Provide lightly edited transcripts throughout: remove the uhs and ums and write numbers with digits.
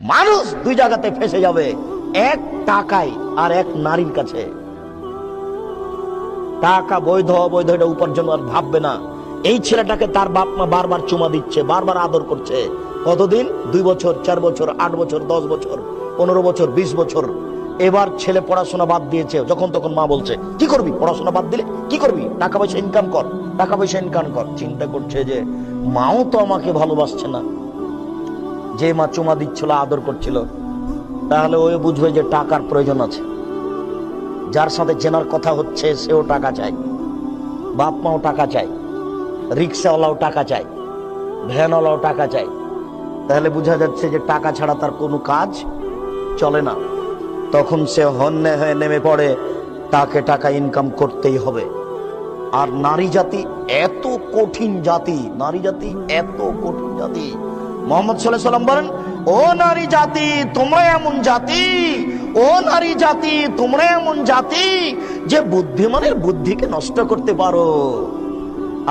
মানুষ দুই জায়গাতে ফেসে যাবে, এক টাকায় আর এক নারীর কাছে। টাকা বৈধ অবৈধ এটা উপার্জন আর ভাববে না। এই ছেলেটাকে তার বাপ মা বারবার চুমা দিচ্ছে, বারবার আদর করছে। কতদিন? 2 বছর, 4 বছর, 8 বছর, 10 বছর, 15 বছর, 20 বছর। এবার ছেলে পড়াশোনা বাদ দিয়েছে। যখন তখন মা বলছে, কি করবি পড়াশোনা বাদ দিলে? কি করবি? টাকা পয়সা ইনকাম কর, টাকা পয়সা ইনকাম কর। চিন্তা করছে যে মাও তো আমাকে ভালোবাসছে না, যে মা চুমা দিচ্ছিল, আদর করছিল। তাহলে ওই বুঝবে যে টাকার প্রয়োজন আছে। যার সাথে চেনার কথা হচ্ছে সেও টাকা চায়, বাপ মাও টাকা চায়, রিক্সাওয়ালাও টাকা চায়, ভ্যানওয়ালাও টাকা চায়। তাহলে বোঝা যাচ্ছে যে টাকা ছাড়া তার কোনো কাজ চলে না। তখন সে হন্যে হয়ে নেমে পড়ে, তাকে টাকা ইনকাম করতেই হবে। আর নারী জাতি এত কঠিন জাতি, নারী জাতি এত কঠিন জাতি। মুহাম্মদ সাল্লাল্লাহু আলাইহি ওয়াসাল্লাম বলেন, ও নারী জাতি তোমরা এমন জাতি, ও নারী জাতি তোমরা এমন জাতি যে বুদ্ধিমানের বুদ্ধিকে নষ্ট করতে পারো।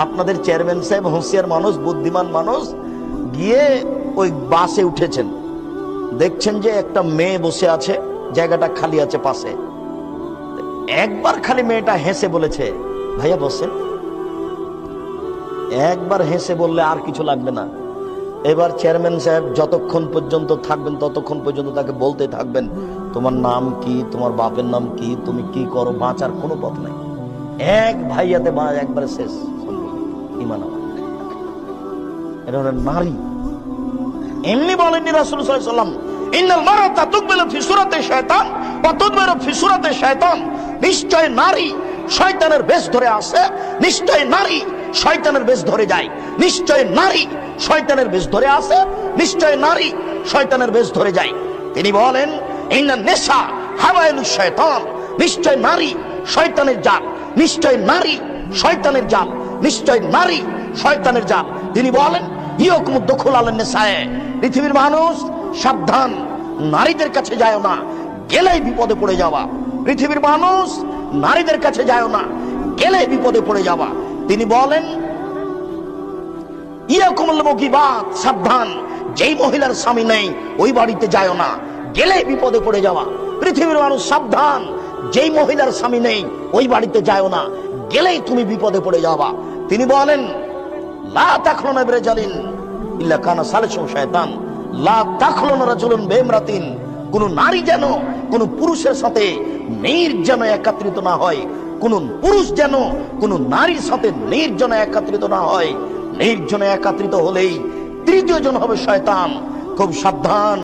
আপনাদের চেয়ারম্যান সাহেব হুঁশিয়ার মানুষ, বুদ্ধিমান মানুষ, গিয়ে ওই বাসে উঠেছেন, দেখছেন যে একটা মেয়ে বসে আছে, জায়গাটা খালি আছে পাশে। একবার খালি মেয়েটা হেসে বলেছে, ভাইয়া বসেন। একবার হেসে বললে আর কিছু লাগবে না। এবার চেয়ারম্যান সাহেব যতক্ষণ পর্যন্ত থাকবেন ততক্ষণ পর্যন্ত তাকে বলতে থাকবেন, তোমার নাম কি, তোমার বাপের নাম কি, তুমি কি করো, বাঁচার কোনো পথ নাই। এক ভাইয়াতে একবারে শেষ। ইমান এটা হলো নারী। এমনি বলেননি রাসূল সাল্লাল্লাহু আলাইহি ওয়াসাল্লাম, ইন্নাল মারাতা তুকবিলু ফি সূরাতি শায়তান ওয়া তুদবিরু ফি সূরাতি শায়তান। নিশ্চয় নারী শয়তানের বেশ ধরে আসে, নিশ্চয় নারী শয়তানের বেশ ধরে যায়, নিশ্চয় নারী শয়তানের বেশ ধরে আসে, নিশ্চয় নারী শয়তানের বেশ ধরে যায়। তিনি বলেন, ইন্নান নিসা হাওয়াইলুশ শায়তান। নিশ্চয় নারী শয়তানের জাল, নিশ্চয় নারী শয়তানের জাল, নিশ্চয় নারী শয়তানের জাল। তিনি বলেন, ইয়াকুমুদ দুখুল আলান নিসায়ে। পৃথিবীর মানুষ সাবধান, নারীদের কাছে যায় না, গেলেই বিপদে পড়ে যাওয়া। পৃথিবীর মানুষ নারীদের কাছে যায় না, গেলেই বিপদে পড়ে যাওয়া। তিনি বলেন, ইয়াকুমুল মুগিবাত। সাবধান, যেই মহিলার স্বামী নেই ওই বাড়িতে যায় না, গেলেই বিপদে পড়ে যাওয়া। পৃথিবীর মানুষ সাবধান, যেই মহিলার স্বামী নেই ওই বাড়িতে যায় না, গেলেই তুমি বিপদে পড়ে যাবা। তিনি বলেন, লা তাখলুনা বিরাজালিন ইল্লা কানা সালিসু শায়তান, লা তাখলুনা রাজুলুন বিইমরাতিন। কোন নারী যেন কোন পুরুষের সাথে নির্জন একত্রিত না হয়, কোন পুরুষ যেন কোন নারীর সাথে নির্জন একত্রিত না হয়। নির্জনে একত্রিত হলেই তৃতীয় জন হবে শয়তান। খুব সাবধান।